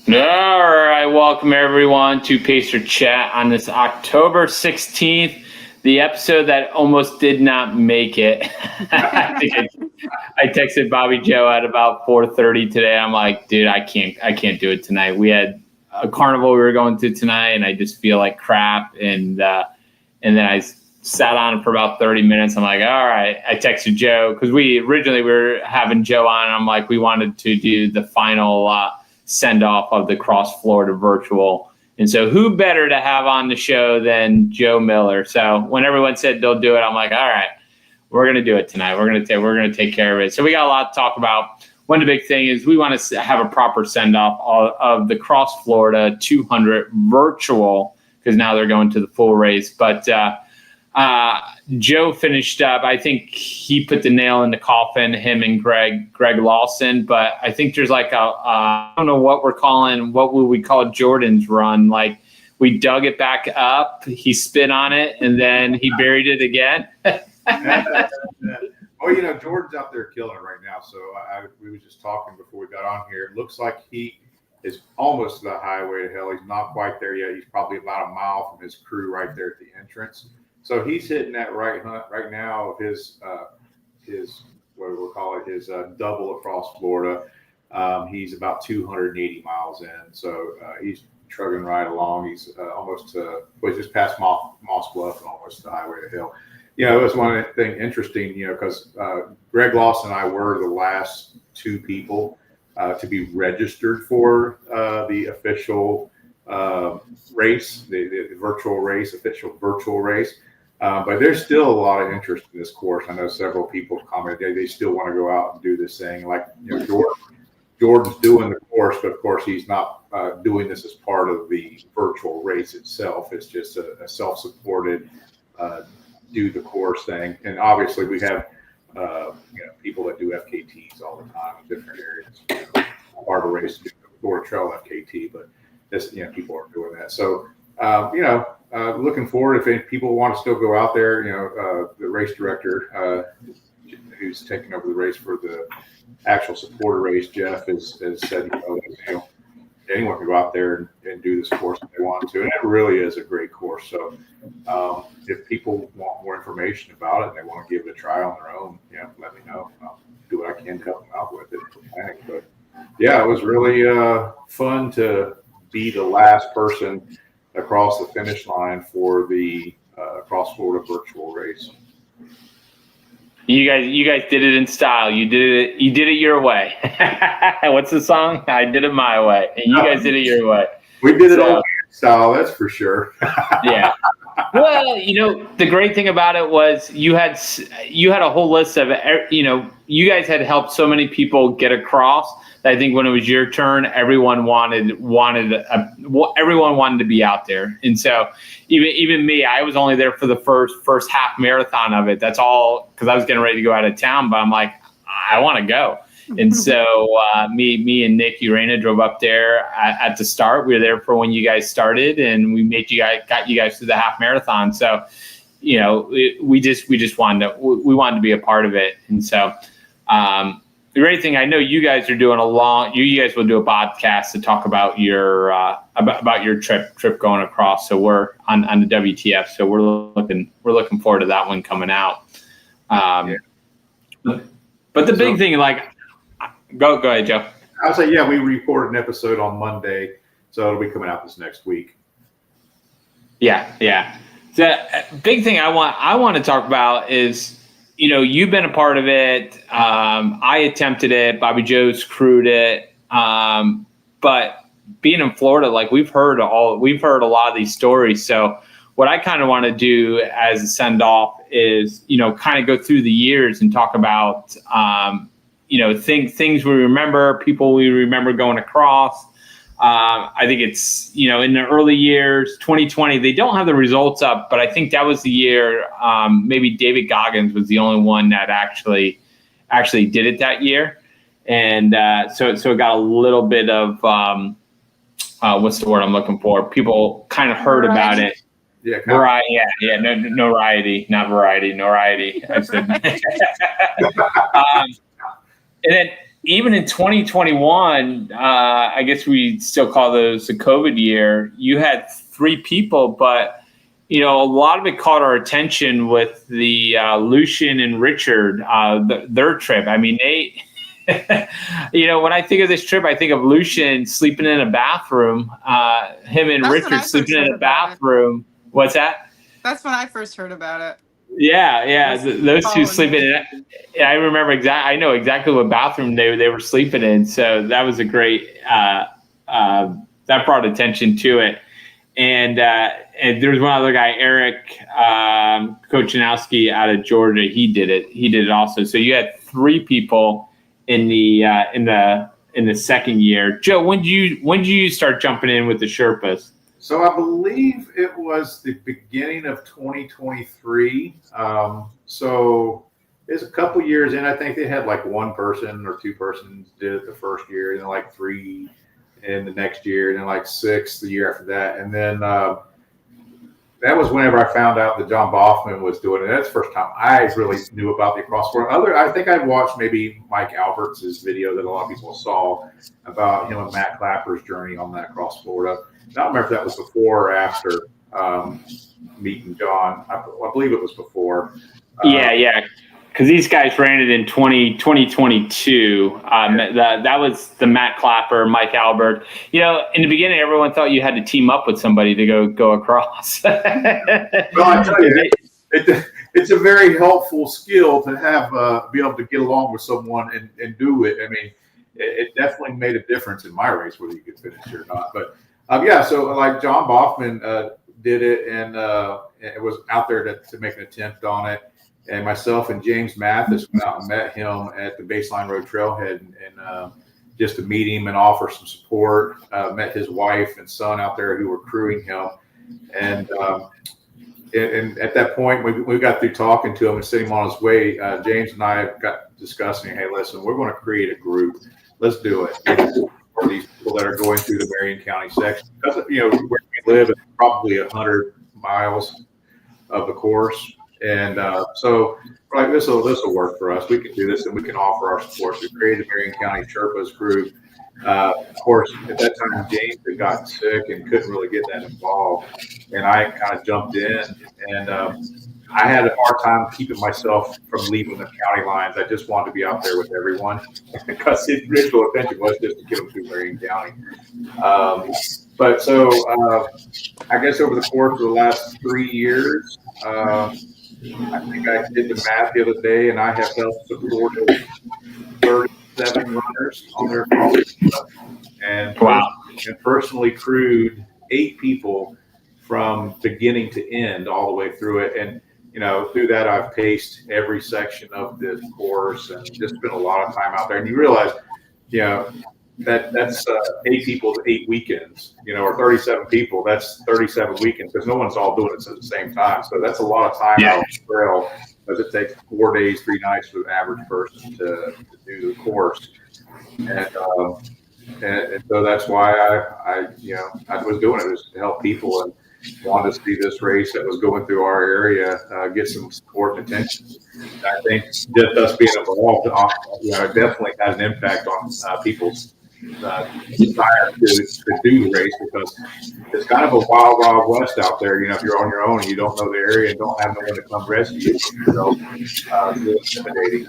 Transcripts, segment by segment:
All right, welcome everyone to Pacer Chat on this October 16th, the episode that almost did not make it. I texted Bobby Joe at about 4:30 today. I'm like, dude, I can't do it tonight. We had a carnival we were going to tonight, and I just feel like crap. And then I sat on it for about 30 minutes. I'm like, all right. I texted Joe because we originally were having Joe on, and I'm like, we wanted to do the final send off of the Cross Florida virtual. And so who better to have on the show than Joe Miller? So when everyone said they'll do it, I'm like, all right, we're going to do it tonight. We're going to take care of it. So we got a lot to talk about. One of the big thing is we want to have a proper send off of the Cross Florida 200 virtual, because now they're going to the full race. But Joe finished up. I think he put the nail in the coffin, him and Gregg Lawson. But I think there's like I don't know what what would we call Jordan's run? Like we dug it back up, he spit on it, and then he buried it again. Well, Jordan's out there killing it right now. So we were just talking before we got on here. It looks like he is almost to the highway to hell. He's not quite there yet. He's probably about a mile from his crew right there at the entrance. So he's hitting that right now of his what we'll call it, his double across Florida. He's about 280 miles in. So he's trugging right along. He's almost he's just past Moss Bluff and almost to the highway to hell. It was one thing interesting, because Gregg Lawson and I were the last two people to be registered for the official race, the virtual race, official virtual race. But there's still a lot of interest in this course. I know several people have commented they still want to go out and do this thing. Like, Jordan's doing the course, but of course he's not doing this as part of the virtual race itself. It's just a self-supported do the course thing. And obviously we have people that do FKTs all the time in different areas. Harbor race, Florida Trail FKT, but this people are doing that. So looking forward, if people want to still go out there, the race director who's taking over the race for the actual supporter race, Jeff, has said, anyone can go out there and do this course if they want to. And it really is a great course. So if people want more information about it and they want to give it a try on their own, let me know. I'll do what I can to help them out with it. But yeah, it was really fun to be the last person across the finish line for the Cross Florida virtual race. You guys did it in style. You did it your way. What's the song? I did it my way, and you guys did it your way. We did it all style, that's for sure. Yeah. Well, the great thing about it was you had a whole list of you guys had helped so many people get across. I think when it was your turn, everyone wanted to be out there, and so even me, I was only there for the first half marathon of it. That's all, because I was getting ready to go out of town, but I'm like, I want to go, and so me and Nick Urena drove up there at the start. We were there for when you guys started, and we got you guys through the half marathon. So we just wanted to be a part of it, and so. The great thing, I know you guys are doing you guys will do a podcast to talk about your about your trip going across. So we're on the WTF. So we're looking forward to that one coming out. But the big thing, go ahead, Joe. I'll say, we recorded an episode on Monday, so it'll be coming out this next week. Yeah. The big thing I want to talk about is, you've been a part of it. I attempted it. Bobby Joe's crewed it. But being in Florida, we've heard a lot of these stories. So what I kind of want to do as a send off is, kind of go through the years and talk about, things we remember, people we remember going across. I think it's, in the early years, 2020, they don't have the results up, but I think that was the year, maybe David Goggins was the only one that actually did it that year. And so it got a little bit of, what's the word I'm looking for? People kind of heard about it. Yeah. Variety. Yeah. Notoriety, not variety. Notoriety. I said. And then even in 2021, I guess we still call those the COVID year, you had 3 people, but, a lot of it caught our attention with the Lucian and Richard, their trip. I mean, they, when I think of this trip, I think of Lucian sleeping in a bathroom, him and Richard sleeping in a bathroom. What's that? That's when I first heard about it. Yeah. Those two sleeping in. I remember exactly. I know exactly what bathroom they were sleeping in. So that was a great. That brought attention to it, and there was one other guy, Eric Kochanowski out of Georgia. He did it. He did it also. So you had 3 people in the second year. Joe, when did you start jumping in with the Sherpas? So I believe it was the beginning of 2023. So it's a couple years in. I think they had like 1 person or 2 persons did it the first year, and then like 3 in the next year, and then like 6 the year after that. And then that was whenever I found out that John Boffman was doing it. That's the first time I really knew about the cross Florida. I think I'd watched maybe Mike Alberts' video that a lot of people saw about him and Matt Clapper's journey on that cross Florida. I don't remember if that was before or after meeting John. I believe it was before. Yeah. Because these guys ran it in 2022. That was the Matt Clapper, Mike Albert. In the beginning, everyone thought you had to team up with somebody to go across. Well, I tell you, it's a very helpful skill to have be able to get along with someone and do it. I mean, it definitely made a difference in my race, whether you could finish or not. But so like John Boffman did it, and it was out there to make an attempt on it. And myself and James Mathis went out and met him at the Baseline Road Trailhead, and just to meet him and offer some support. Met his wife and son out there who were crewing him, and at that point we got through talking to him and sending him on his way. James and I got discussing, hey, listen, we're going to create a group. Let's do it. For these people that are going through the Marion County section, because where we live is probably 100 miles of the course, and so we're like, this will work for us. We can do this, and we can offer our support. We created the Marion County Sherpas group. Of course, at that time, James had gotten sick and couldn't really get that involved, and I kind of jumped in, and I had a hard time keeping myself from leaving the county lines. I just wanted to be out there with everyone because his original intention was just to get them through Marion County. But so I guess over the course of the last 3 years, I think I did the math the other day, and I have helped support 37 runners on their cross, and personally crewed 8 people from beginning to end all the way through it. And through that, I've paced every section of this course and just spent a lot of time out there. And you realize, that's 8 people, 8 weekends, or 37 people. That's 37 weekends because no one's all doing it at the same time. So that's a lot of time out on the trail, because it takes 4 days, 3 nights for the average person to do the course. And so that's why I was doing it, was to help people and wanted to see this race that was going through our area get some support and attention. And I think just us being involved, definitely had an impact on people's desire to do the race, because it's kind of a wild, wild west out there. If you're on your own and you don't know the area and don't have no one to come rescue you, it's intimidating.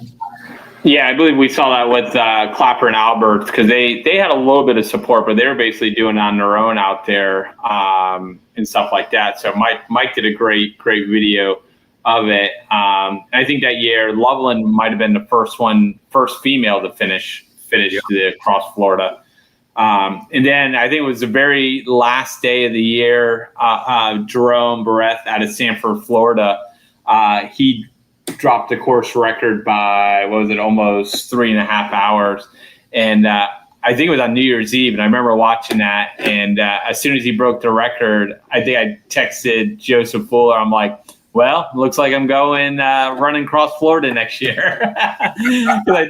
Yeah, I believe we saw that with Clapper and Albert, because they had a little bit of support, but they were basically doing it on their own out there and stuff like that. So Mike did a great video of it. I think that year Loveland might have been the first female to finish the Cross Florida. And then I think it was the very last day of the year, Jerome Barrett out of Sanford, Florida, he dropped the course record by, almost 3.5 hours. And I think it was on New Year's Eve, and I remember watching that. And as soon as he broke the record, I think I texted Joseph Fuller. I'm like, well, looks like I'm going running Cross Florida next year. Because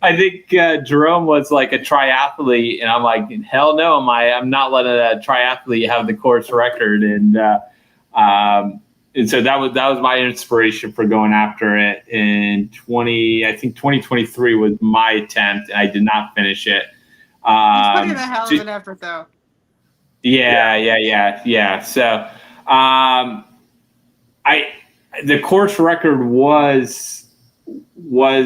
I think Jerome was like a triathlete, and I'm like, hell no, I'm not letting a triathlete have the course record. And and so that was my inspiration for going after it in 2023 was my attempt, and I did not finish it. He's putting in a hell of an effort, though. Yeah. So, the course record was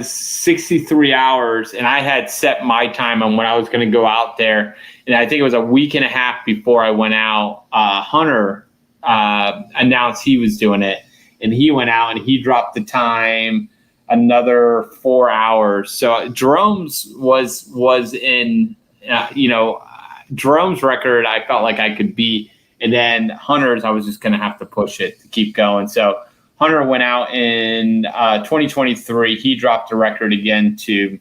63 hours, and I had set my time on when I was going to go out there. And I think it was a week and a half before I went out. Hunter announced he was doing it, and he went out and he dropped the time another 4 hours. So Jerome's was in, Jerome's record I felt like I could beat, and then Hunter's I was just going to have to push it to keep going. So Hunter went out in 2023. He dropped the record again to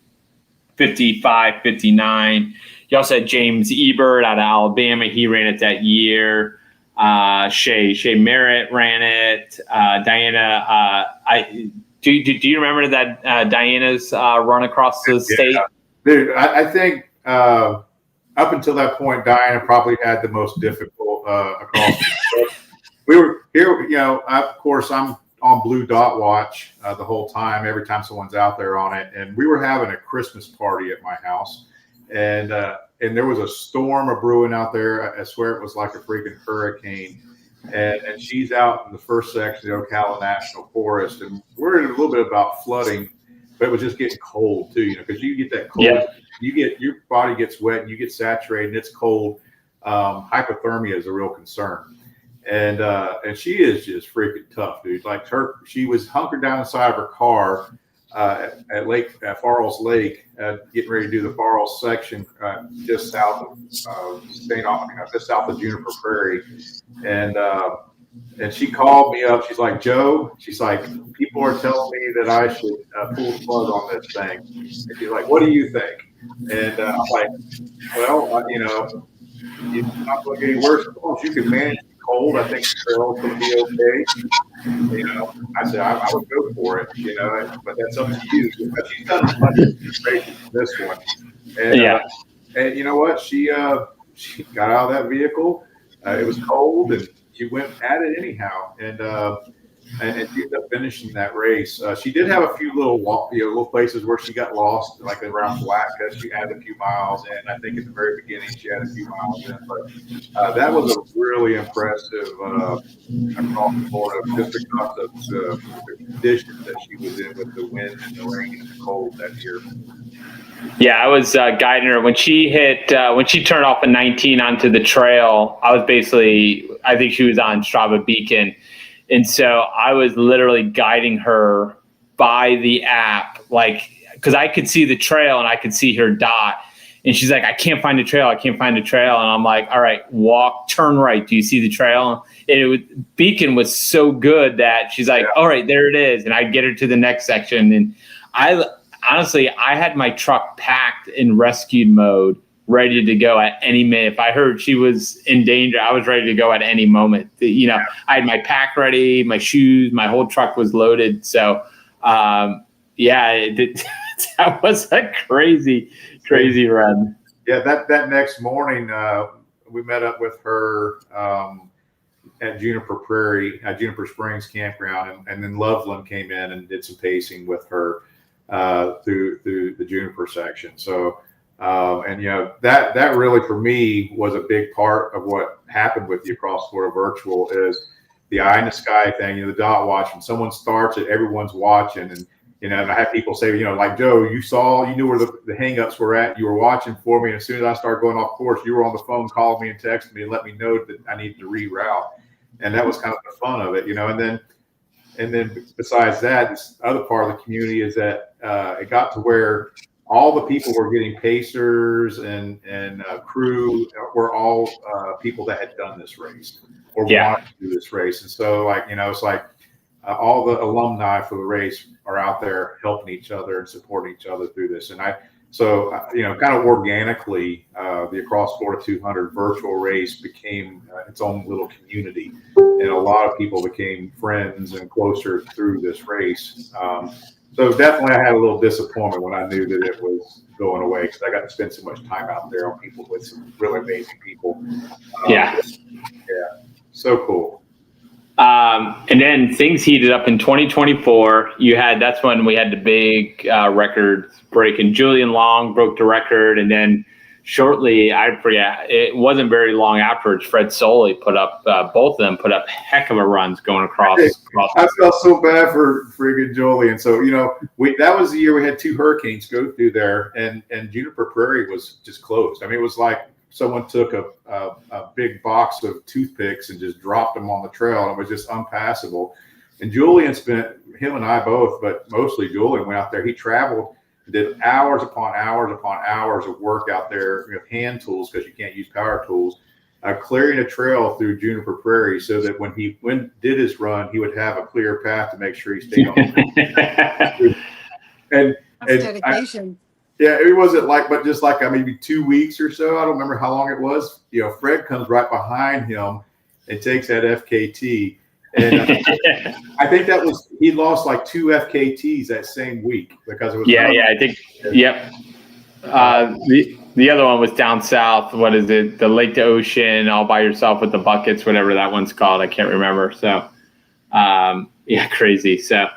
55:59. You also had James Ebert out of Alabama. He ran it that year. Shay Merritt ran it. Diana, do you remember that Diana's run across the state? Dude, I think up until that point, Diana probably had the most difficult across. We were here, of course, I'm on Blue Dot Watch the whole time, every time someone's out there on it. And we were having a Christmas party at my house. And there was a storm brewing out there. I swear it was like a freaking hurricane. And she's out in the first section of the Ocala National Forest. And we're in a little bit about flooding, but it was just getting cold too, because you get that cold. Yeah. Your body gets wet and you get saturated and it's cold. Hypothermia is a real concern. And she is just freaking tough, dude. Like she was hunkered down inside of her car at Farrell's Lake, getting ready to do the Farrell's section just south of just south of Juniper Prairie, and she called me up. She's like, Joe, she's like, people are telling me that I should pull the plug on this thing. And she's like, what do you think? And I'm like, well, it's not going to get any worse. As long as you can manage the cold, I think the trail's going to be okay. I said I would go for it, but that's up to you. But she's done a bunch of demonstrations for this one, and you know what? She got out of that vehicle. It was cold, and she went at it anyhow, and she ended up finishing that race. She did have a few little places where she got lost, like around Palatka. She had a few miles in. I think at the very beginning she had a few miles in, but that was a really impressive across Florida, just because of the conditions that she was in with the wind and the rain and the cold that year. Yeah, I was guiding her when she turned off a 19 onto the trail. I think she was on Strava Beacon. And so I was literally guiding her by the app, because I could see the trail and I could see her dot. And she's like, I can't find the trail. And I'm like, all right, turn right. Do you see the trail? And Beacon was so good that she's like, all right, there it is. And I'd get her to the next section. And I had my truck packed in rescued mode, ready to go at any minute. If I heard she was in danger, I was ready to go at any moment. I had my pack ready, my shoes, my whole truck was loaded. So, that was a crazy run. Yeah, that next morning, we met up with her at Juniper Prairie, Juniper Springs campground, and then Loveland came in and did some pacing with her through the Juniper section. So. That really for me was a big part of what happened with the Across Florida Virtual is the eye in the sky thing, the dot watch. When someone starts it, everyone's watching. And, and I have people say, like, Joe, you knew where the hang-ups were at. You were watching for me. And as soon as I started going off course, you were on the phone calling me and texting me and let me know that I needed to reroute. And that was kind of the fun of it, and then besides that, this other part of the community is that it got to where all the people were getting pacers and crew were all people that had done this race or wanted to do this race. And so it's like all the alumni for the race are out there helping each other and supporting each other through this. And kind of organically, the Across Florida 200 virtual race became its own little community. And a lot of people became friends and closer through this race. So definitely I had a little disappointment when I knew that it was going away because I got to spend so much time out there on people with some really amazing people. Yeah. So cool. And then things heated up in 2024. That's when we had the big record break, and Julian Long broke the record, and then shortly, I forget, it wasn't very long afterwards, Fred Soley put up, both of them put up heck of a runs going across. I felt so bad for friggin' Julian. So, that was the year we had 2 hurricanes go through there, and Juniper Prairie was just closed. I mean, it was like someone took a big box of toothpicks and just dropped them on the trail, and it was just unpassable. And Julian him and I both, but mostly Julian went out there. He traveled, did hours upon hours upon hours of work out there with hand tools, because you can't use power tools, clearing a trail through Juniper Prairie, so that when he did his run, he would have a clear path to make sure he stayed on. That's dedication. It wasn't but just maybe 2 weeks or so. I don't remember how long it was. Fred comes right behind him and takes that FKT. And I think he lost 2 FKTs that same week because it was. I think. Yep. The other one was down south. What is it? The Lake to Ocean, all by yourself with the buckets, whatever that one's called. I can't remember. So, crazy. So,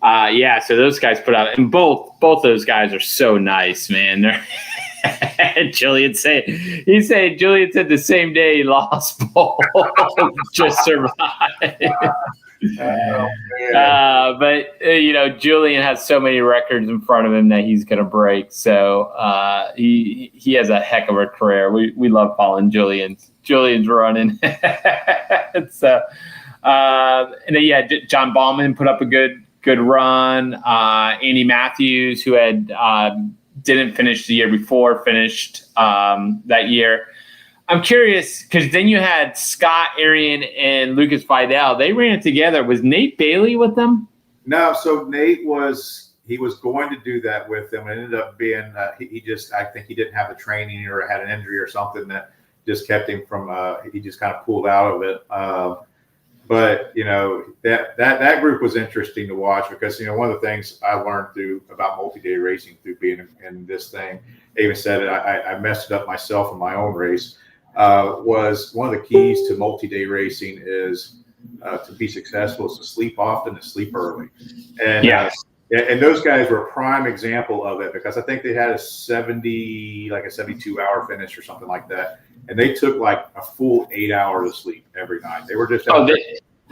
so those guys put out, and both those guys are so nice, man. They're Julian said the same day he lost both, just survived. But Julian has so many records in front of him that he's going to break. So he has a heck of a career. We love following Julian's running. So and then, John Ballman put up a good run. Andy Matthews, who had didn't finish the year before, finished that year. I'm curious, because then you had Scott Arian and Lucas Vidal. They ran it together. Was Nate Bailey with them? No, so Nate was going to do that with them. It ended up being I think he didn't have the training or had an injury or something that just kept him from. He just kind of pulled out of it. But that group was interesting to watch, because one of the things I learned about multi-day racing through being in this thing, I even said it, I messed it up myself in my own race. Was one of the keys to multi-day racing is to be successful is to sleep often and sleep early. And and those guys were a prime example of it, because I think they had a 72-hour finish or something like that. And they took a full 8 hours of sleep every night. They were just like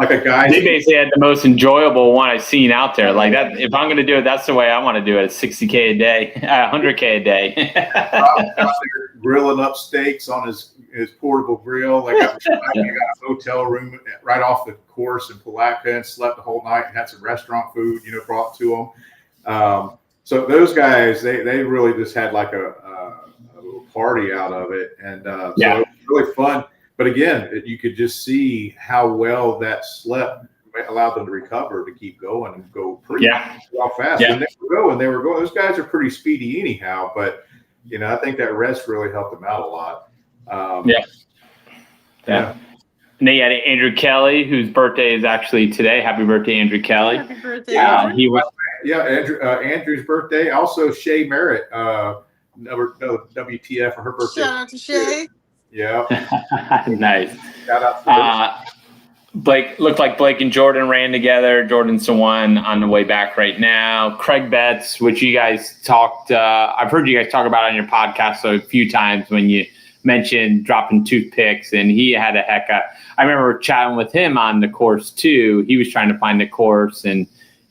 a guy. They basically had the most enjoyable one I've seen out there. Like that, if I'm going to do it, that's the way I want to do it. 60K a day, 100K a day. Out there grilling up steaks on his portable grill. I got a hotel room right off the course in Palatka and slept the whole night and had some restaurant food, brought to them. So those guys, they really just had a little party out of it. And so it was really fun. But again, you could just see how well that slept allowed them to recover, to keep going and go pretty fast. And they were going. Those guys are pretty speedy anyhow. But I think that rest really helped them out a lot. And then you had Andrew Kelly, whose birthday is actually today. Happy birthday, Andrew Kelly! Happy birthday! Andrew's birthday. Also, Shay Merritt, WTF for her birthday. Shout out to Shay. Yeah. Nice. Shout out to Blake, looked like Blake and Jordan ran together. Jordan's the one on the way back right now. Craig Betts, which you guys talked, I've heard you guys talk about on your podcast a few times when you mentioned dropping toothpicks, and he had I remember chatting with him on the course too. He was trying to find the course and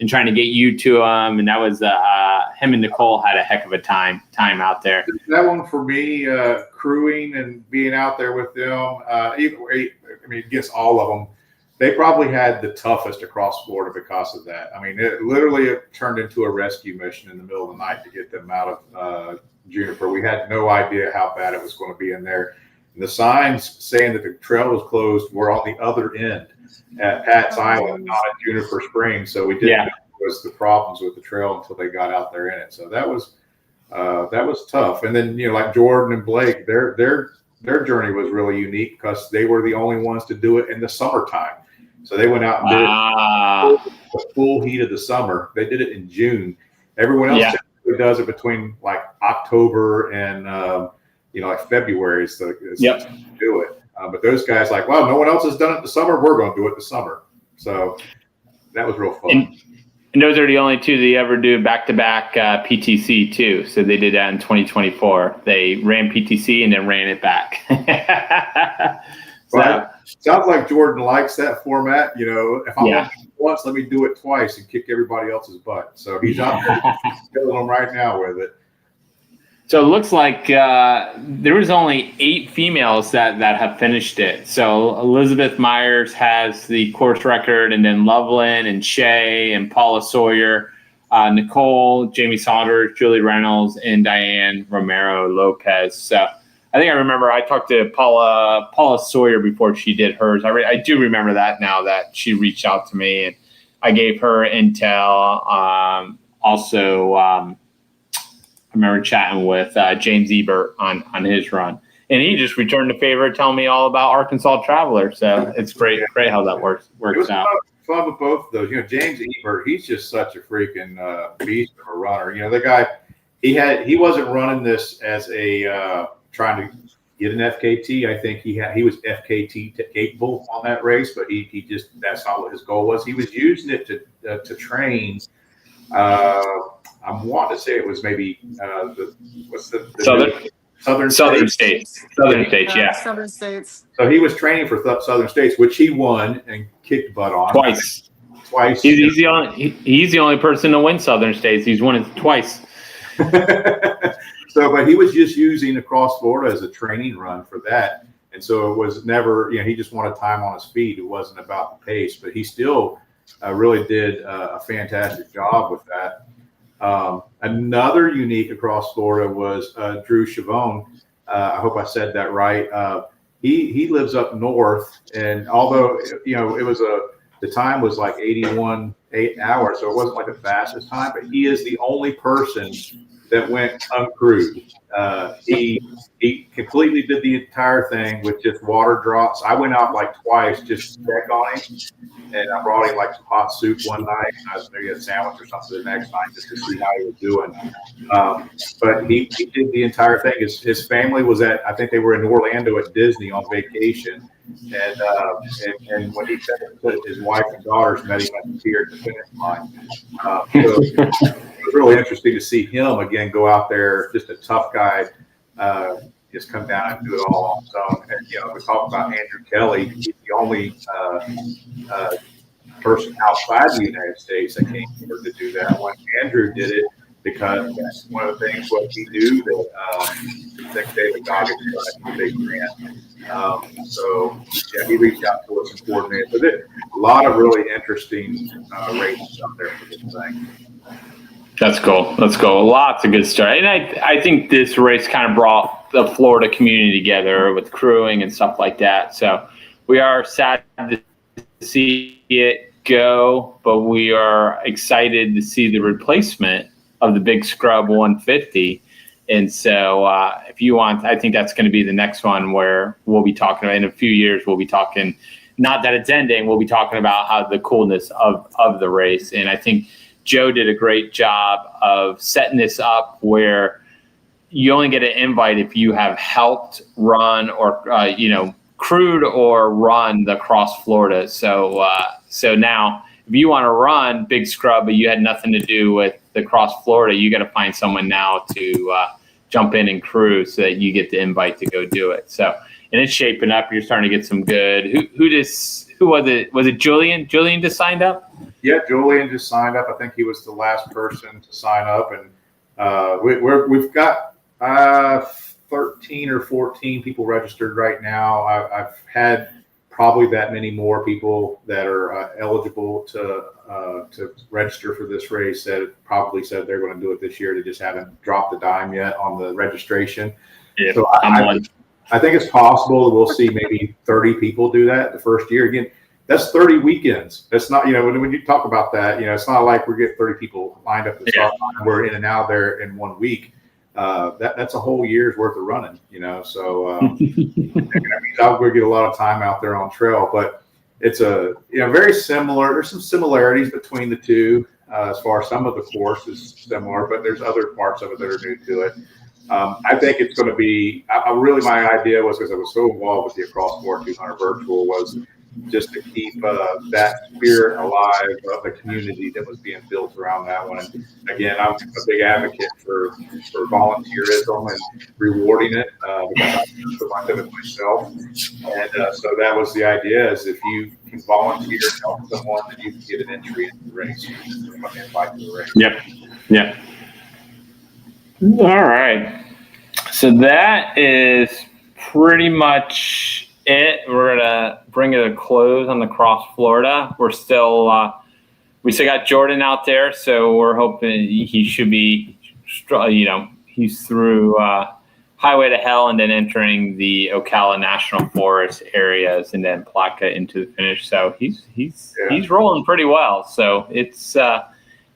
trying to get you to him, and that was him and Nicole had a heck of a time out there. That one for me, crewing and being out there with them, against all of them, they probably had the toughest across Florida because of that. I mean, it turned into a rescue mission in the middle of the night to get them out of Juniper. We had no idea how bad it was going to be in there. And the signs saying that the trail was closed were on the other end at Pat's Island, not at Juniper Springs. So we didn't know what was the problems with the trail until they got out there in it. So that was tough. And then, like Jordan and Blake, their journey was really unique because they were the only ones to do it in the summertime. So they went out and did it the full heat of the summer. They did it in June. Everyone else typically does it between October and February is the time to do it. But those guys no one else has done it in the summer. We're going to do it in the summer. So that was real fun. And those are the only two that ever do back-to-back PTC too. So they did that in 2024. They ran PTC and then ran it back. Well, sounds like Jordan likes that format. If I want to do it once, let me do it twice and kick everybody else's butt. So he's out there killing them right now with it. So it looks like there was only 8 females that have finished it. So Elizabeth Myers has the course record, and then Loveland and Shay and Paula Sawyer, Nicole, Jamie Saunders, Julie Reynolds, and Diane Romero Lopez. So I think I remember I talked to Paula Sawyer before she did hers. I do remember that now that she reached out to me, and I gave her intel. I remember chatting with James Ebert on his run, and he just returned the favor, telling me all about Arkansas Traveler. So it's great how that works out. Fun with both of those. James Ebert, he's just such a freaking beast of a runner. The guy, he wasn't running this as a trying to get an FKT. I think he was FKT capable on that race, but he just, that's not what his goal was. He was using it to train. I want to say it was maybe Southern States. Yeah. Southern States. So he was training for Southern States, which he won and kicked butt on twice. He's the only person to win Southern States. He's won it twice. So, but he was just using Across Florida as a training run for that, and so it was never. He just wanted time on his feet. It wasn't about the pace, but he still really did a fantastic job with that. Another unique Across Florida was Drew Chavone. I hope I said that right. He lives up north, and although it was the time was like 8 hours, so it wasn't like the fastest time, but he is the only person that went uncrewed. He completely did the entire thing with just water drops. I went out like twice just to check on him, and I brought him like some hot soup one night, and I was maybe a sandwich or something the next night just to see how he was doing. But he did the entire thing. His family was I think they were in Orlando at Disney on vacation, and when he said it, his wife and daughters met him at the pier at the finish line. So it was really interesting to see him again go out there, just a tough guy, just come down and do it all on his own. And we talk about Andrew Kelly. He's the only person outside the United States that came here to do that. When Andrew did it, because that's one of the things what he knew that David Goggins got a big grant. So he reached out to us and coordinated with it. A lot of really interesting races out there for this thing. That's cool. Lots of good stuff. And I think this race kind of brought the Florida community together with crewing and stuff like that. So we are sad to see it go, but we are excited to see the replacement of the Big Scrub 150. And so if you want, I think that's going to be the next one where we'll be talking about in a few years. We'll be talking, not that it's ending, we'll be talking about how the coolness of the race. And I think Joe did a great job of setting this up where you only get an invite if you have helped run or, crewed or run the Cross Florida. So now if you want to run Big Scrub, but you had nothing to do with the Cross Florida, you got to find someone now to jump in and crew so that you get the invite to go do it. So, and it's shaping up. You're starting to get some good. Who was it? Was it Julian? Julian just signed up? Yeah, Julian just signed up. I think he was the last person to sign up, and we've got 13 or 14 people registered right now. I've had probably that many more people that are eligible to register for this race that have probably said they're going to do it this year. They just haven't dropped a dime yet on the registration. Yeah, so I think it's possible that we'll see maybe 30 people do that the first year. Again, that's 30 weekends. That's not, when you talk about that, it's not like we get 30 people lined up to start. We're in and out there in 1 week. That's a whole year's worth of running, so that means I'll get a lot of time out there on trail, but it's very similar. There's some similarities between the two as far as some of the course is similar, but there's other parts of it that are new to it. I think it's going to be, my idea was, because I was so involved with the Across 200 virtual, was just to keep that spirit alive of the community that was being built around that one. And again, I'm a big advocate for volunteerism and rewarding it because I do so much of it myself. And so that was the idea: is if you can volunteer to help someone, then you can get an entry into the race. Invite to the race. Yep. All right. So that is pretty much it. We're gonna bring it to a close on the Cross Florida. We're still we still got Jordan out there, so we're hoping he should be, he's through Highway to Hell and then entering the Ocala National Forest areas and then Plaka into the finish. So he's rolling pretty well. So it's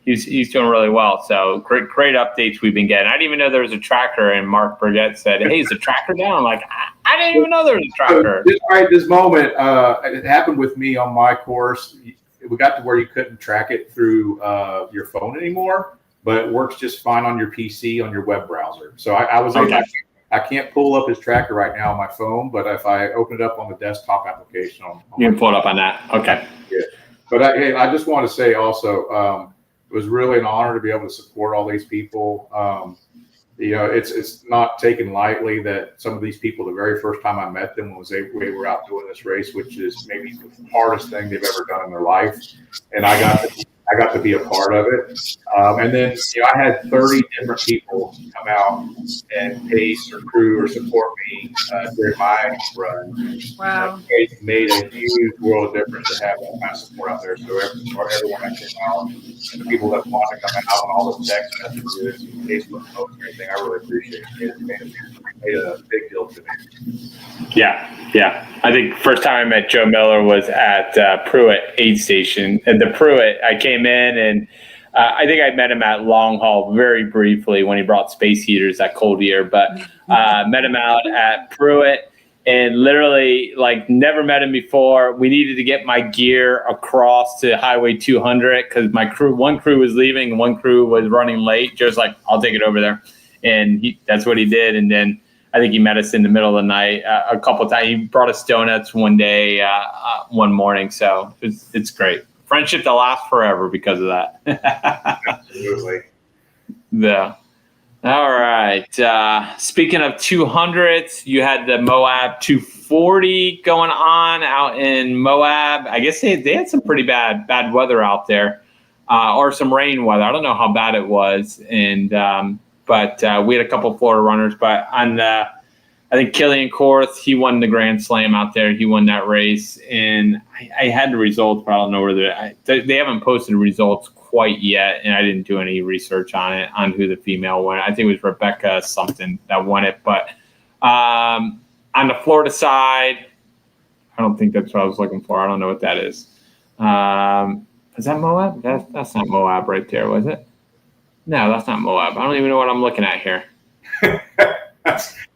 he's doing really well. So great updates we've been getting. I didn't even know there was a tracker, and Mark Burgett said, "Hey, is the tracker down?" I'm like, I didn't even know there was a tracker. So this moment, it happened with me on my course. We got to where you couldn't track it through your phone anymore, but it works just fine on your PC on your web browser. So I was able. I can't pull up his tracker right now on my phone, but if I open it up on the desktop application, you can pull it up on that. Okay. Yeah. But I just want to say also, it was really an honor to be able to support all these people. It's not taken lightly that some of these people, the very first time I met them was we were out doing this race, which is maybe the hardest thing they've ever done in their life. And I got to be a part of it. And then, I had 30 different people come out and pace or crew or support me during my run. Wow. It made a huge world of difference to have that kind of support out there. So everyone that came out, and the people that want to come out, and all the text messages, Facebook posts, and everything, I really appreciate it. It made a big deal to me. Yeah. I think first time I met Joe Miller was at Pruitt aid station. And the Pruitt, I came in and I think I met him at Long Haul very briefly when he brought space heaters that cold year, but met him out at Pruitt and literally never met him before. We needed to get my gear across to Highway 200 because one crew was leaving and one crew was running late. Joe's like, I'll take it over there. And that's what he did. And then I think he met us in the middle of the night a couple of times. He brought us donuts one day, one morning. So it's great. Friendship that lasts forever because of that. Absolutely. Yeah. All right. Speaking of 200s, you had the Moab 240 going on out in Moab. I guess they had some pretty bad weather out there, or some rain weather. I don't know how bad it was. And but we had a couple of Florida runners. But on I think Killian Korth, he won the Grand Slam out there. He won that race. And I had the results, but I don't know where they haven't posted results quite yet. And I didn't do any research on who the female won. I think it was Rebecca something that won it. But on the Florida side, I don't think that's what I was looking for. I don't know what that is. Is that Moab? That's not Moab right there, was it? No, that's not Moab. I don't even know what I'm looking at here.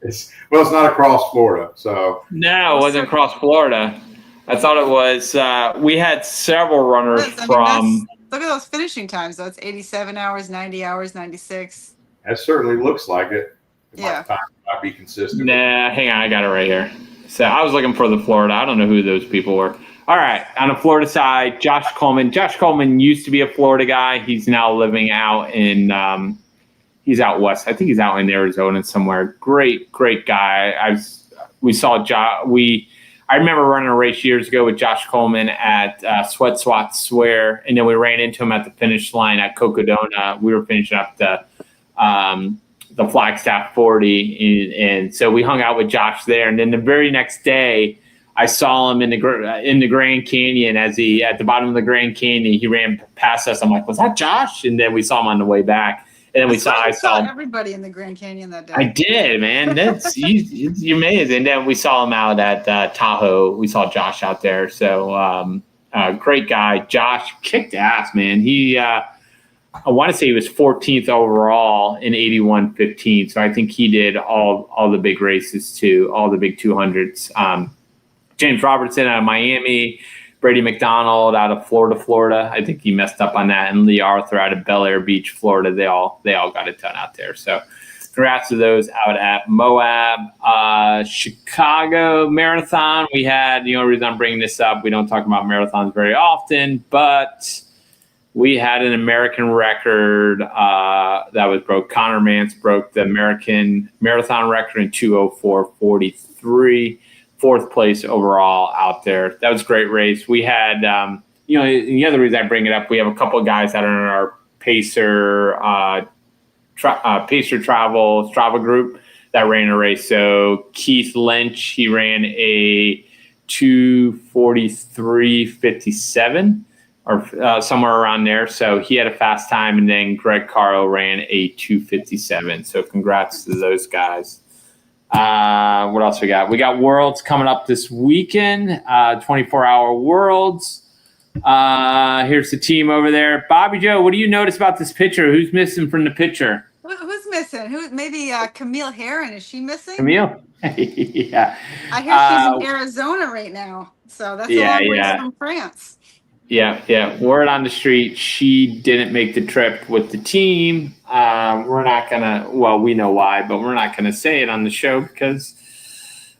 It's not across Florida, so. No, it wasn't across Florida. I thought it was. We had several runners from. Look at those finishing times, though. It's 87 hours, 90 hours, 96. That certainly looks like it. Yeah. Might be consistent. Nah, hang on. I got it right here. So I was looking for the Florida. I don't know who those people were. All right. On the Florida side, Josh Coleman. Josh Coleman used to be a Florida guy. He's now living out in. He's out west. I think he's out in Arizona somewhere. Great guy. I remember running a race years ago with Josh Coleman at Sweat Swat Swear, and then we ran into him at the finish line at Cocodona. We were finishing up the Flagstaff 40, and so we hung out with Josh there. And then the very next day, I saw him in the Grand Canyon at the bottom of the Grand Canyon. He ran past us. I'm like, was that Josh? And then we saw him on the way back. And then I saw everybody in the Grand Canyon that day. I did, man. That's you're amazing. And then we saw him out at Tahoe. We saw Josh out there. So great guy. Josh kicked ass, man. He I want to say he was 14th overall in 81.15. So I think he did all the big races too, all the big 200s. James Robertson out of Miami. Brady McDonald out of Florida. I think he messed up on that. And Lee Arthur out of Bel Air Beach, Florida. They all got it done out there. So congrats to those out at Moab. Chicago Marathon, we had, the only reason I'm bringing this up, we don't talk about marathons very often, but we had an American record that was broke. Connor Mance broke the American marathon record in 2:04:43, fourth place overall out there. That was a great race. We had, the other reason I bring it up, we have a couple of guys that are in our Pacer Travel Strava group that ran a race. So Keith Lynch, he ran a 2:43:57 or somewhere around there. So he had a fast time, and then Greg Caro ran a 2:57. So congrats to those guys. What else we got? We got Worlds coming up this weekend, 24-hour Worlds. Here's the team over there. Bobby Joe, what do you notice about this picture? Who's missing from the picture? Who's missing? Maybe Camille Herron? Is she missing? Camille? Yeah. I hear she's in Arizona right now, so that's a long way from France. Yeah. Word on the street, she didn't make the trip with the team. We're not gonna. Well, we know why, but we're not gonna say it on the show because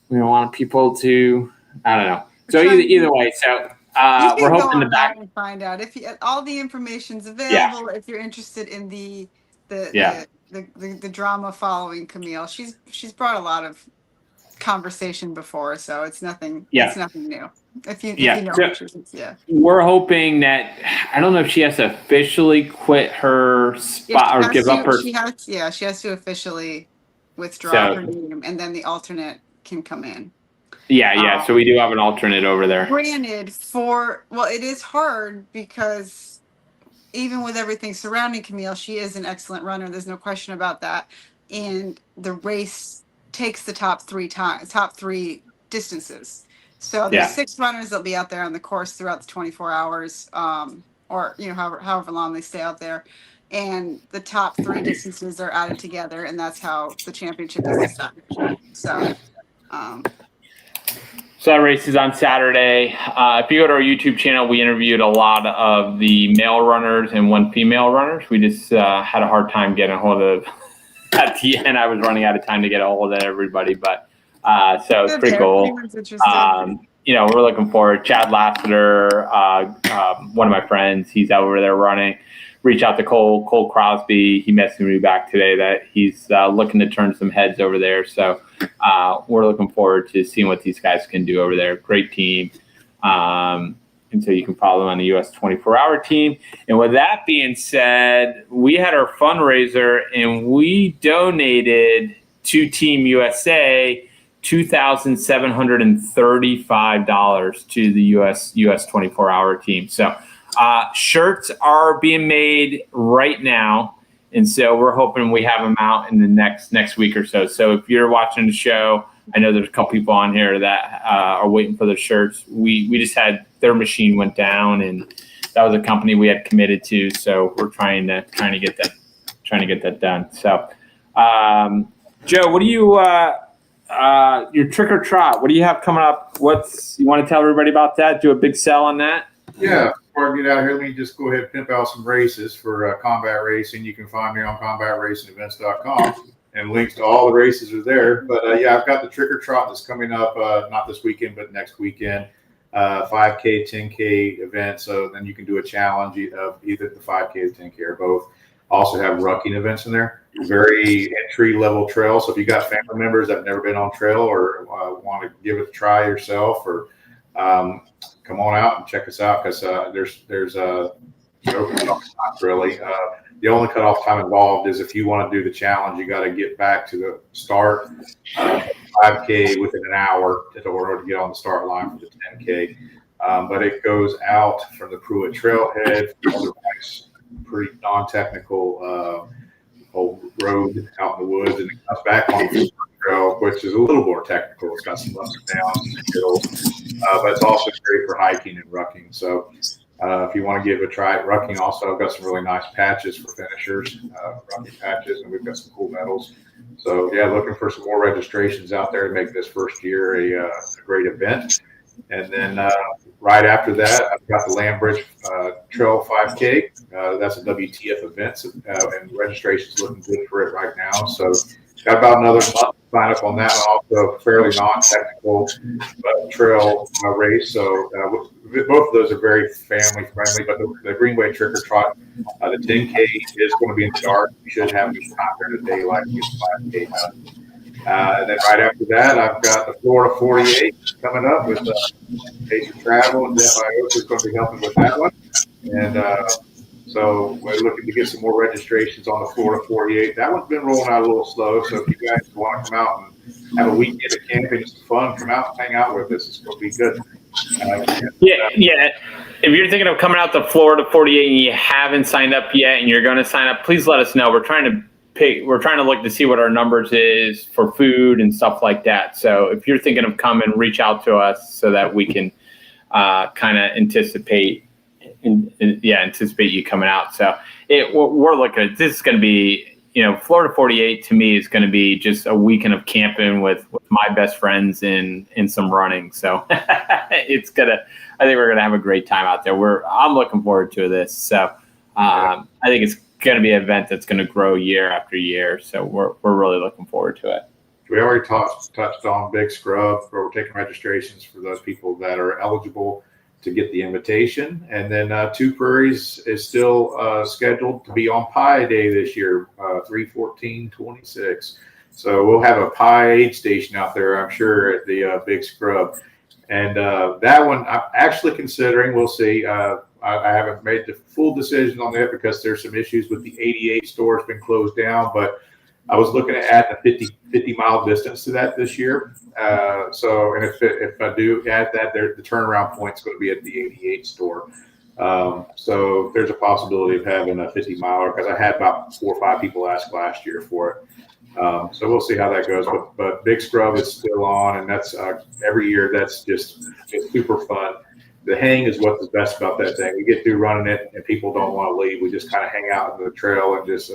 we don't want people to. I don't know. So either way, so. We're hoping to back and find out if all the information's available. Yeah. If you're interested in the drama following Camille, she's brought a lot of conversation before, so it's nothing. Yeah. It's nothing new. If you know, we're hoping that I don't know if she has to officially quit her spot or give up her. She has to officially withdraw her name, and then the alternate can come in. Yeah. So we do have an alternate over there. Granted, it is hard because even with everything surrounding Camille, she is an excellent runner. There's no question about that. And the race takes the top three distances. So there's 6 runners that'll be out there on the course throughout the 24 hours, or however long they stay out there. And the top 3 distances are added together, and that's how the championship is established. So. So that race is on Saturday. If you go to our YouTube channel, we interviewed a lot of the male runners and 1 female runners. We just had a hard time getting a hold of. At the end, I was running out of time to get a hold of everybody, but so it's pretty cool. We're looking forward. Chad Lassiter, one of my friends, he's over there running. Reach out to Cole Crosby. He messaged me back today that he's looking to turn some heads over there. So we're looking forward to seeing what these guys can do over there. Great team. And so you can follow them on the US 24-hour team. And with that being said, we had our fundraiser and we donated to Team USA $2,735 to the US 24-hour team. So shirts are being made right now, and so we're hoping we have them out in the next week or so. So if you're watching the show, I know there's a couple people on here that are waiting for the shirts. We just had their machine went down, and that was a company we had committed to. So we're trying to get that done. So Joe, what do you your trick or trot? What do you have coming up? You want to tell everybody about that? Do a big sell on that? Yeah. Before I get out here, let me just go ahead and pimp out some races for combat racing. You can find me on combatracingevents.com, and links to all the races are there. But I've got the trick or trot that's coming up, not this weekend, but next weekend. 5K, 10K event. So then you can do a challenge of either the 5K or 10K or both. Also have rucking events in there. Very entry level trail. So if you got family members that have never been on trail or want to give it a try yourself, or come on out and check us out, because there's no cutoff time really. The only cutoff time involved is if you want to do the challenge, you got to get back to the start 5K within an hour in order to get on the start line for the 10K. But it goes out from the Pruitt Trailhead, otherwise pretty non-technical old road out in the woods, and it comes back on the trail, which is a little more technical. It's got some ups and downs in the middle, but it's also great for hiking and rucking. So if you want to give it a try at rucking, also I've got some really nice patches for finishers, rucking patches, and we've got some cool medals. So looking for some more registrations out there to make this first year a great event. And then right after that, I've got the Landbridge Trail 5K. That's a WTF event, and registration's looking good for it right now. So got about another month to sign up on that one. Also, fairly non-technical trail race. So both of those are very family friendly. But the Greenway Trick or Trot, the 10K is going to be in the dark. You should have enough time there in the daylight to get the 5K done. And then right after that, I've got the Florida 48 coming up with Pacer Travel, and Jeff Iota is going to be helping with that one. And so we're looking to get some more registrations on the Florida 48. That one's been rolling out a little slow. So if you guys want to come out and have a weekend of camping, it's fun, come out and hang out with us. It's going to be good. Yeah. If you're thinking of coming out to Florida 48 and you haven't signed up yet and you're going to sign up, please let us know. We're trying to look to see what our numbers is for food and stuff like that. So if you're thinking of coming, reach out to us so that we can kind of anticipate you coming out. So we're looking at this is going to be, Florida 48 to me is going to be just a weekend of camping with my best friends and some running. So I think we're going to have a great time out there. I'm looking forward to this. So I think it's going to be an event that's going to grow year after year. So we're really looking forward to it. We already touched on Big Scrub, where we're taking registrations for those people that are eligible to get the invitation. And then Two Prairies is still scheduled to be on Pi Day this year, 3/14/26. So we'll have a Pi aid station out there, I'm sure, at the Big Scrub. And that one I'm actually considering. We'll see. I haven't made the full decision on that because there's some issues with the 88 store. It's been closed down, but I was looking at adding a 50-mile distance to that this year. And if I do add that, the turnaround point is going to be at the 88 store. So there's a possibility of having a 50-miler because I had about 4 or 5 people ask last year for it. So we'll see how that goes. But Big Scrub is still on, and that's every year. That's just super fun. The hang is what's the best about that thing. We get through running it, and people don't want to leave. We just kind of hang out on the trail and just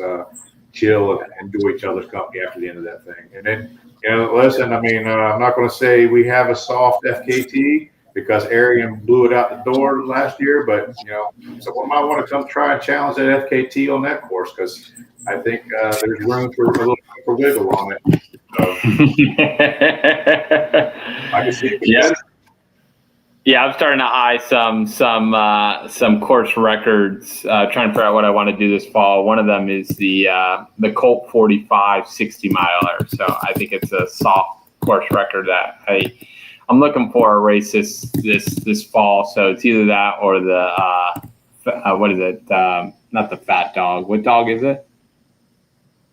chill and enjoy each other's company after the end of that thing. And then, listen, I'm not going to say we have a soft FKT because Arian blew it out the door last year, but, someone might want to come try and challenge that FKT on that course because I think there's room for a little bit for wiggle on it. So, I can see it. Yeah, I'm starting to eye some course records, trying to figure out what I want to do this fall. One of them is the Colt 45 60-miler. So I think it's a soft course record that I'm looking for a race this fall. So it's either that or the what is it? Not the Fat Dog. What dog is it?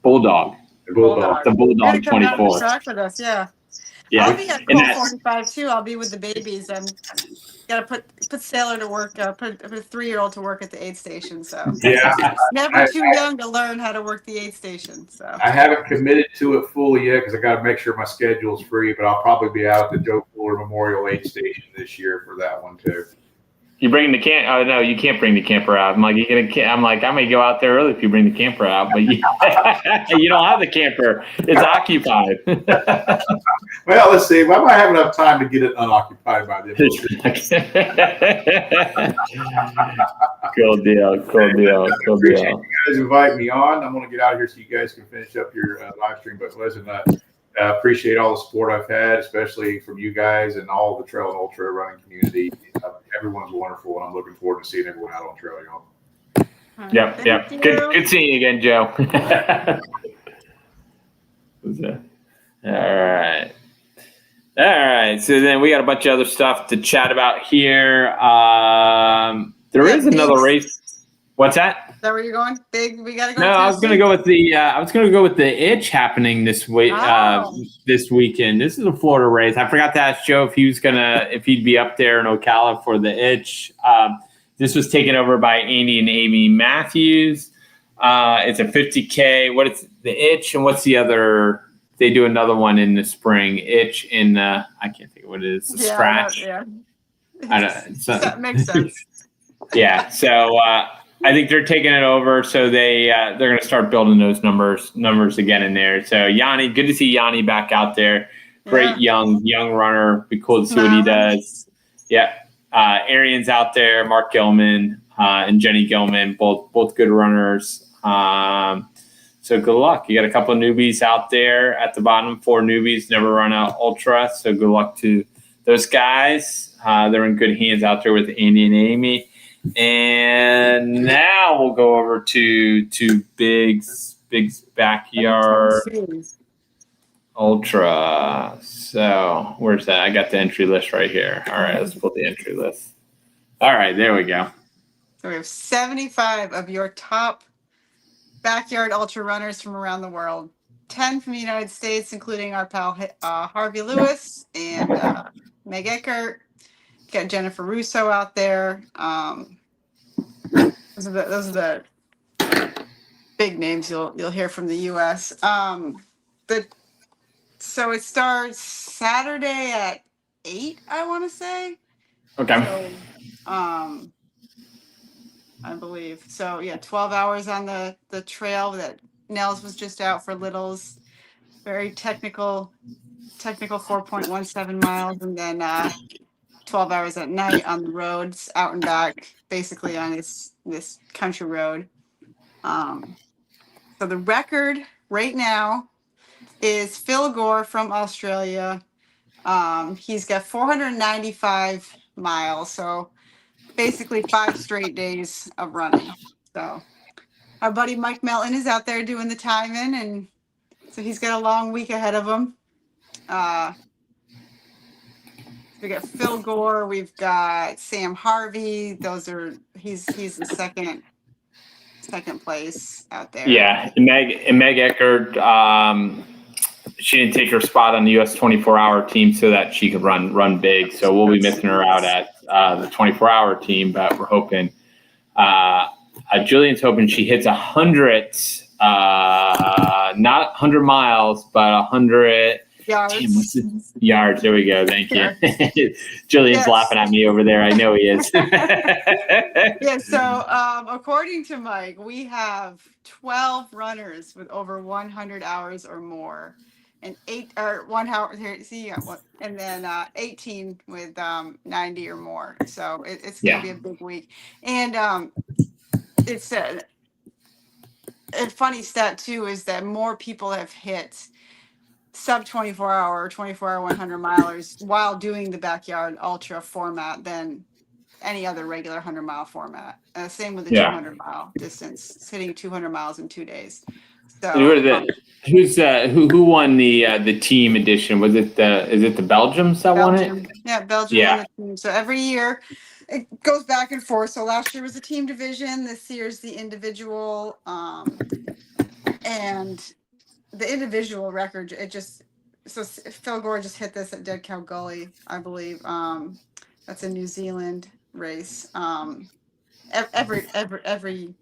Bulldog. The Bulldog. The Bulldog 24. With us, yeah. Yeah, I'll be at Colt 45 too. I'll be with the babies. I'm gotta put Sailor to work. Put a 3-year-old to work at the aid station. So yeah, never too young to learn how to work the aid station. So I haven't committed to it fully yet because I got to make sure my schedule's free. But I'll probably be out at the Joe Fuller Memorial Aid Station this year for that one too. You bring the camp? Oh no, you can't bring the camper out. I'm like, I may go out there early if you bring the camper out, but you don't have the camper. It's occupied. Well, let's see. I might have enough time to get it unoccupied by then. Cool deal. Appreciate you guys inviting me on. I'm going to get out of here so you guys can finish up your live stream. But listen, appreciate all the support I've had, especially from you guys and all the trail and ultra running community. Everyone's wonderful, and I'm looking forward to seeing everyone out on trail, y'all. Yep. Good seeing you again, Joe. All right. So then we got a bunch of other stuff to chat about here. There is another race. What's that? Is that where you're going? Big. We gotta go. No, I was going to go with the itch happening this week. This weekend. This is a Florida race. I forgot to ask Joe if he'd be up there in Ocala for the itch. This was taken over by Andy and Amy Matthews. It's a 50K. What is the itch and what's the other? They do another one in the spring. Itch in I can't think of what it is. Scratch. Yeah. I don't. That makes sense. Yeah. So I think they're taking it over. So they're going to start building those numbers again in there. So Yanni, good to see Yanni back out there. Great young runner. Be cool to see what he does. Yeah. Arian's out there. Mark Gilman and Jenny Gilman, both good runners. So good luck. You got a couple of newbies out there at the bottom. 4 newbies, never run out ultra. So good luck to those guys. They're in good hands out there with Andy and Amy. And now we'll go over to Big's backyard ultra. So where's that? I got the entry list right here. All right, let's pull the entry list. All right, there we go. So we have 75 of your top backyard ultra runners from around the world. 10 from the United States, including our pal Harvey Lewis and Meg Eckert. Got Jennifer Russo out there. Those are the big names you'll hear from the U.S. So it starts Saturday at 8, I want to say. Okay. So, I believe. So yeah, 12 hours on the trail that Nels was just out for littles. Very technical 4.17 miles, and then 12 hours at night on the roads, out and back, basically on this country road. So the record right now is Phil Gore from Australia. He's got 495 miles, so basically 5 straight days of running. So our buddy Mike Melton is out there doing the timing, and so he's got a long week ahead of him. We got Phil Gore, we've got Sam Harvey. He's the second place out there. Yeah, and Meg Eckert, she didn't take her spot on the U.S. 24-hour team so that she could run big. So we'll be missing her out at the 24-hour team, but we're hoping. Julian's hoping she hits 100, not 100 miles, but 100 yards. Yards. There we go. Thank you. Julian's laughing at me over there. I know he is. Yeah. So according to Mike, we have 12 runners with over 100 hours or more, and 1 hour here. See, you got one, and then 18 with 90 or more. So it's going to be a big week, and it's a funny stat too is that more people have hit sub 24 hour 100 milers while doing the backyard ultra format than any other regular 100-mile format. Same with the 200-mile distance, hitting 200 miles in 2 days. So who won the team edition? Was it is it the Belgians that won it? Yeah, Belgium won the team. So every year it goes back and forth. So last year was the team division. This year's the individual. And the individual record, Phil Gore just hit this at Dead Cow Gully, I believe. That's a New Zealand race. Every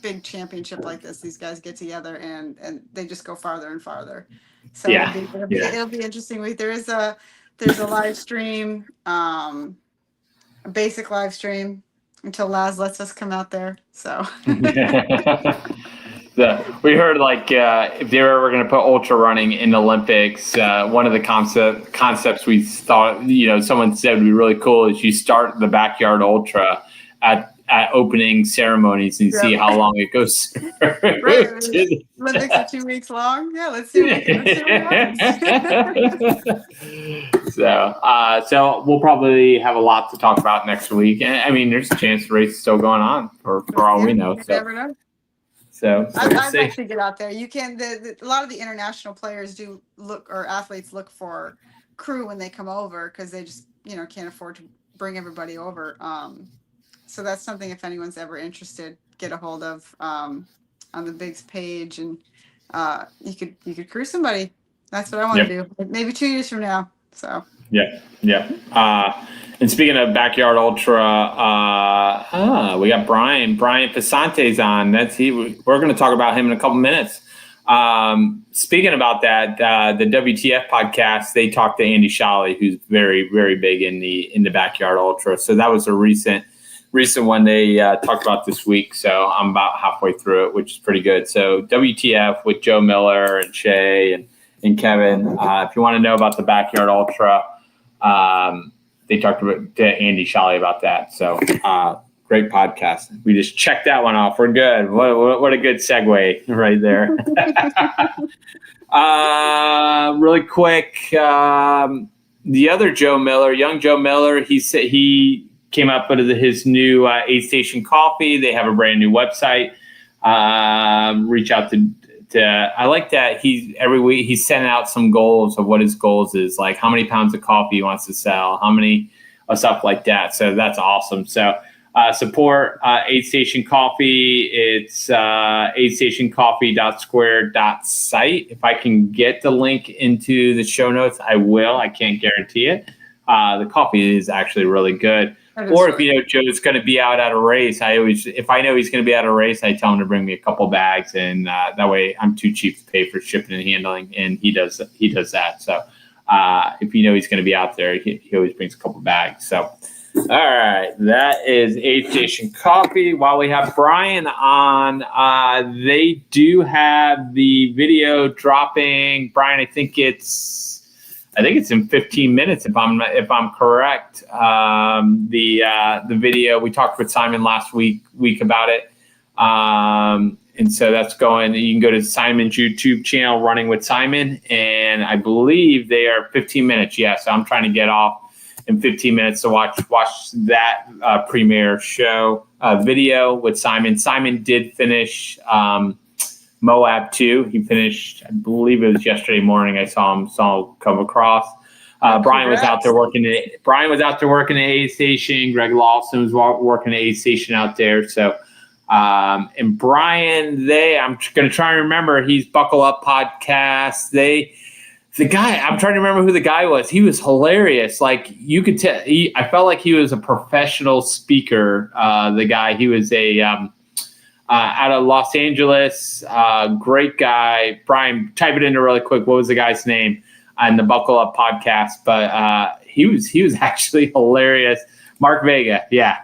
big championship like this, these guys get together and they just go farther and farther. So it'll be interesting week. There's a live stream, a basic live stream until Laz lets us come out there. So. We heard if they were ever going to put ultra running in the Olympics, one of the concepts we thought, someone said would be really cool is you start the backyard ultra at opening ceremonies and see how long it goes. Olympics are 2 weeks long. Yeah, let's see what happens. So we'll probably have a lot to talk about next week. And I mean, there's a chance the race is still going on for all we know. So. Never know. So I'd like to get out there. You can. A lot of the international players do athletes look for crew when they come over because they just can't afford to bring everybody over. So that's something if anyone's ever interested, get a hold of on the Bigs page, and you could crew somebody. That's what I want to do. Maybe 2 years from now. So. Yeah. And speaking of backyard ultra, we got Brian Pasante's on. We're going to talk about him in a couple minutes. Speaking about that, the WTF podcast, they talked to Andy Shalley, who's very, very big in the backyard ultra. So that was a recent one they talked about this week. So I'm about halfway through it, which is pretty good. So WTF with Joe Miller and Shay and Kevin. If you want to know about the backyard ultra, they talked to Andy Shalley about that. So Great podcast. We just checked that one off. We're good. What a good segue right there. Really quick, the other Joe Miller, young Joe Miller, he said he came up with his new Aid Station Coffee. They have a brand new website. Reach out to I like that every week he's sending out some goals of what his goals is, like how many pounds of coffee he wants to sell, how many stuff like that. So that's awesome. So support Aid Station Coffee. It's aidstationcoffee.square.site. If I can get the link into the show notes, I will. I can't guarantee it. The coffee is actually really good. Or if Joe's going to be out at a race, if I know he's going to be at a race, I tell him to bring me a couple bags, and that way I'm too cheap to pay for shipping and handling, and he does that. So if he's going to be out there, he always brings a couple bags. So all right, that is Aid Station Coffee. While we have Brian on, they do have the video dropping. Brian, I think it's in 15 minutes if I'm correct. The video, we talked with Simon last week about it. And so that's going. You can go to Simon's YouTube channel, Running with Simon, and I believe they are 15 minutes. Yeah, so I'm trying to get off in 15 minutes to watch that premiere show video with Simon. Simon did finish Moab 2. He finished, I believe it was yesterday morning. I saw him come across. Brian was out there working at Aid Station. Gregg Lawson was working at Aid Station out there. So, and Brian, I'm going to try and remember. He's Buckle Up Podcast. The guy, I'm trying to remember who the guy was. He was hilarious. Like you could tell, I felt like he was a professional speaker. The guy, he was out of Los Angeles, great guy. Brian, type it in really quick. What was the guy's name on the Buckle Up Podcast? But he was actually hilarious. Mark Vega, yeah.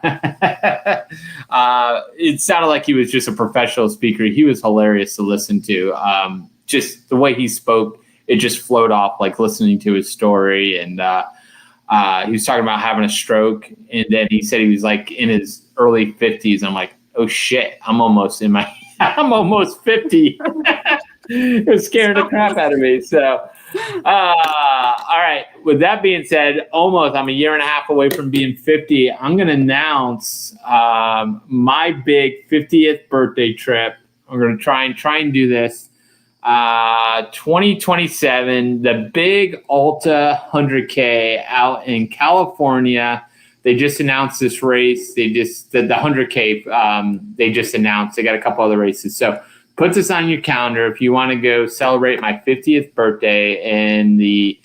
It sounded like he was just a professional speaker. He was hilarious to listen to. Just the way he spoke, it just flowed off, like listening to his story. And he was talking about having a stroke, and then he said he was like in his early 50s. I'm like, oh shit, I'm almost 50. It was scaring the crap out of me. So, all right. With that being said, I'm a year and a half away from being 50. I'm going to announce my big 50th birthday trip. I'm going to try and do this. 2027, the big Ultra 100K out in California. They just announced this race. The 100K, they just announced. They got a couple other races. So put this on your calendar if you want to go celebrate my 50th birthday in the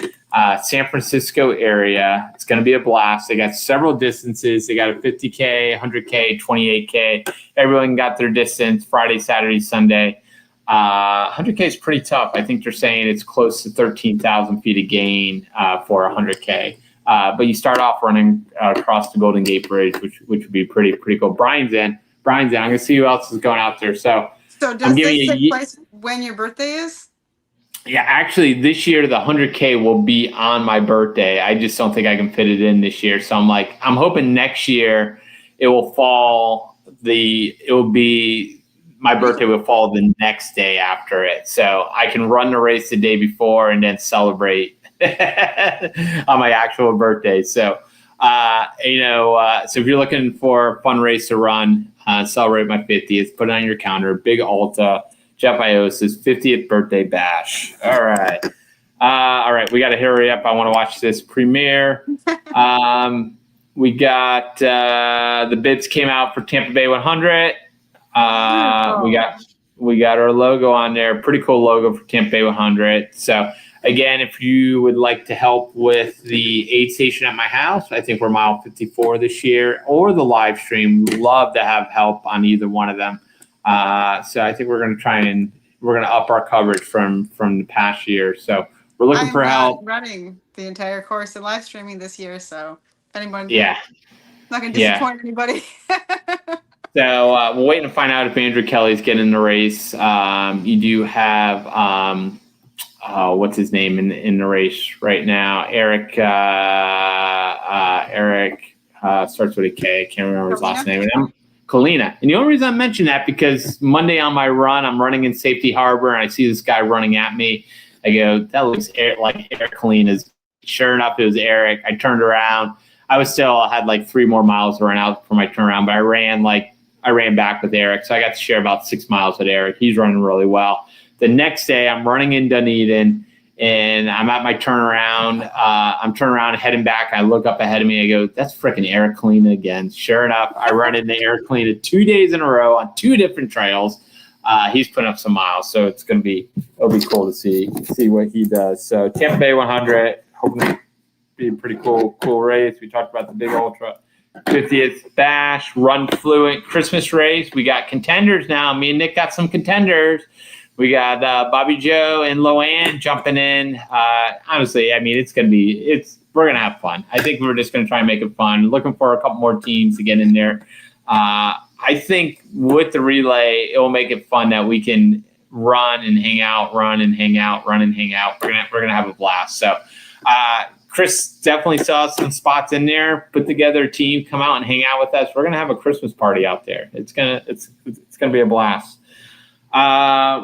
San Francisco area. It's going to be a blast. They got several distances. They got a 50K, 100K, 28K. Everyone got their distance Friday, Saturday, Sunday. 100K is pretty tough. I think they're saying it's close to 13,000 feet of gain for 100K. But you start off running across the Golden Gate Bridge, which would be pretty cool. Brian's in. I'm going to see who else is going out there. So does this take place when your birthday is? Yeah, actually, this year the 100K will be on my birthday. I just don't think I can fit it in this year. So I'm hoping next year it will fall. My birthday will fall the next day after it. So I can run the race the day before and then celebrate on my actual birthday. So, so if you're looking for a fun race to run, celebrate my 50th, put it on your calendar, Big Alta, Jeff Ios's 50th birthday bash. All right. We got to hurry up. I want to watch this premiere. We got the bids came out for Tampa Bay 100. We got our logo on there. Pretty cool logo for Tampa Bay 100. So again, if you would like to help with the aid station at my house, I think we're mile 54 this year, or the live stream, love to have help on either one of them. So I think we're going to up our coverage from the past year. So we're looking for help. Running the entire course and live streaming this year. So if anyone, not going to disappoint anybody. So we're waiting to find out if Andrew Kelly's getting in the race. You do have what's his name in the race right now? Eric. Starts with a K. I can't remember his last name. Colina. And the only reason I mention that because Monday on my run, I'm running in Safety Harbor, and I see this guy running at me. I go, that looks like Eric Colina's. Sure enough, it was Eric. I turned around. I had like 3 more miles to run out for my turnaround, but I ran back with Eric. So I got to share about 6 miles with Eric. He's running really well. The next day, I'm running in Dunedin, and I'm at my turnaround. I'm turning around, heading back. I look up ahead of me. I go, that's freaking Eric Colina again. Sure enough, I run into Eric Colina 2 days in a row on 2 different trails. He's putting up some miles, so it'll be cool to see what he does. So Tampa Bay 100, hoping to be a pretty cool race. We talked about the big ultra. 50th Bash, Run Fluent Christmas race. We got contenders now. Me and Nick got some contenders. We got Bobby Joe and Loanne jumping in. Honestly, I mean, we're going to have fun. I think we're just going to try and make it fun. Looking for a couple more teams to get in there. I think with the relay, it will make it fun that we can run and hang out, run and hang out, run and hang out. We're gonna have a blast. So Chris definitely saw some spots in there, put together a team, come out and hang out with us. We're gonna have a Christmas party out there. It's gonna be a blast.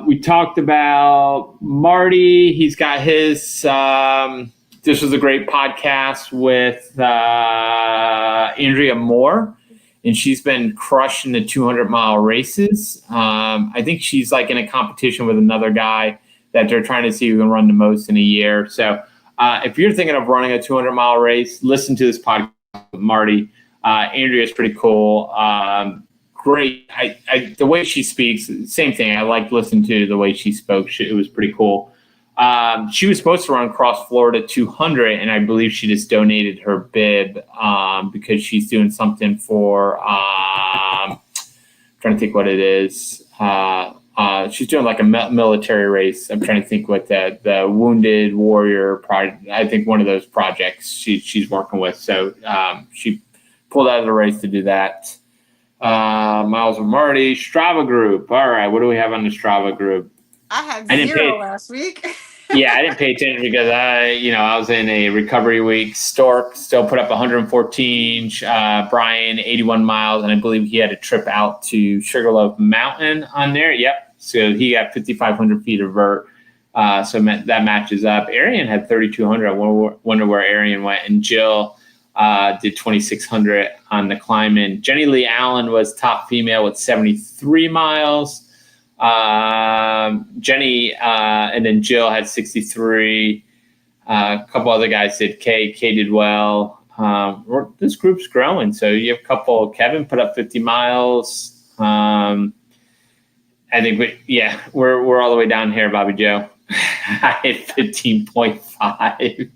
We talked about Marty. He's got his this was a great podcast with Andrea Moore. And she's been crushing the 200-mile races. I think she's like in a competition with another guy that they're trying to see who can run the most in a year. So if you're thinking of running a 200-mile race, listen to this podcast with Marty. Andrea's pretty cool. Great. The way she speaks, same thing. I like listening to the way she spoke. It was pretty cool. She was supposed to run Cross Florida 200, and I believe she just donated her bib because she's doing something for trying to think what it is. She's doing like a military race. I'm trying to think what the Wounded Warrior project. I think one of those projects she's working with. So she pulled out of the race to do that. Miles with Marty, Strava group. All right, what do we have on the Strava group? I had 0 last week. Yeah, I didn't pay attention because I was in a recovery week. Stork still put up 114. Brian 81 miles, and I believe he had a trip out to Sugarloaf Mountain on there. Yep. So he got 5,500 feet of vert. So that matches up. Arian had 3,200. I wonder where Arian went. And Jill did 2,600 on the climb in. Jenny Lee Allen was top female with 73 miles. Jenny and then Jill had 63. A couple other guys did. Kay did well. This group's growing. So you have a couple. Kevin put up 50 miles. I think we're all the way down here, Bobby Joe. I hit 15.5.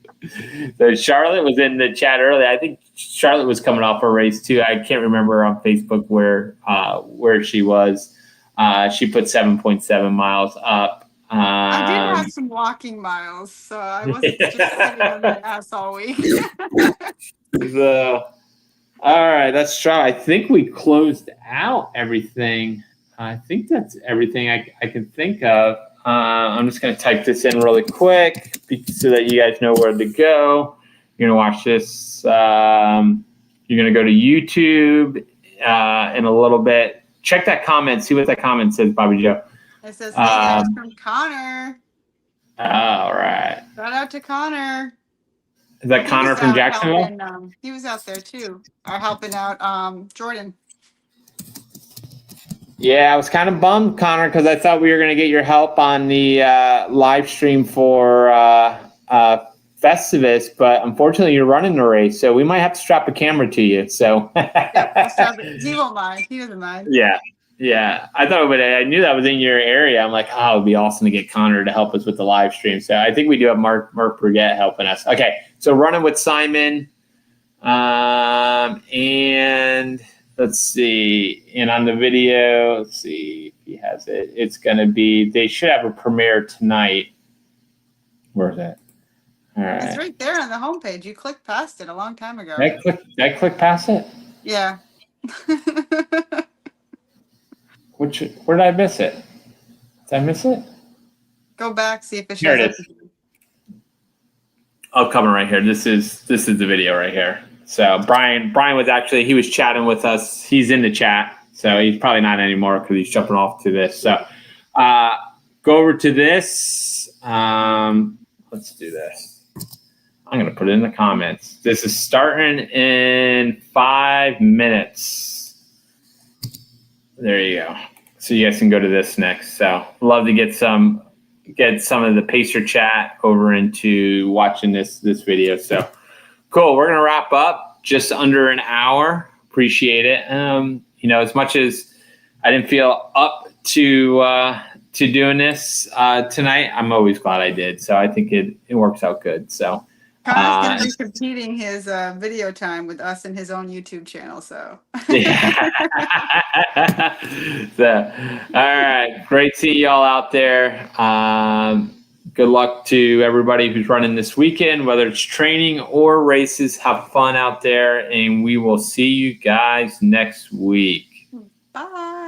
So Charlotte was in the chat earlier. I think Charlotte was coming off a race too. I can't remember on Facebook where she was. She put 7.7 miles up. I did have some walking miles, so I wasn't just sitting on my ass all week. All right, that's true. I think we closed out everything. I think that's everything I can think of. I'm just going to type this in really quick so that you guys know where to go. You're going to watch this. You're going to go to YouTube in a little bit. Check that comment. See what that comment says, Bobby Joe. It says, hey, that's from Connor. All right. Shout out to Connor. Is that Connor from Jacksonville? He was out there, too. Or helping out Jordan. Yeah, I was kind of bummed, Connor, because I thought we were going to get your help on the live stream for Festivus, but unfortunately you're running the race, so we might have to strap a camera to you. So he won't mind. He doesn't mind. Yeah. I thought, but I knew that was in your area. I'm like, it would be awesome to get Connor to help us with the live stream. So I think we do have Mark Brigette helping us. Okay, so running with Simon, and let's see. And on the video, let's see if he has it. It's going to be. They should have a premiere tonight. Where is it? All right. It's right there on the homepage. You clicked past it a long time ago. Did I click past it? Yeah. Where did I miss it? Did I miss it? Go back, see if it shows. Here it is. Oh, coming right here. This is the video right here. So Brian was actually, he was chatting with us. He's in the chat. So he's probably not anymore because he's jumping off to this. So go over to this. Let's do this. I'm going to put it in the comments. This is starting in 5 minutes. There you go. So you guys can go to this next. So love to get some of the Pacer chat over into watching this video. So cool. We're going to wrap up just under an hour. Appreciate it. As much as I didn't feel up to doing this tonight, I'm always glad I did. So I think it works out good. So Connor's going to be competing his video time with us in his own YouTube channel. So yeah. So, all right. Great seeing y'all out there. Good luck to everybody who's running this weekend, whether it's training or races. Have fun out there, and we will see you guys next week. Bye.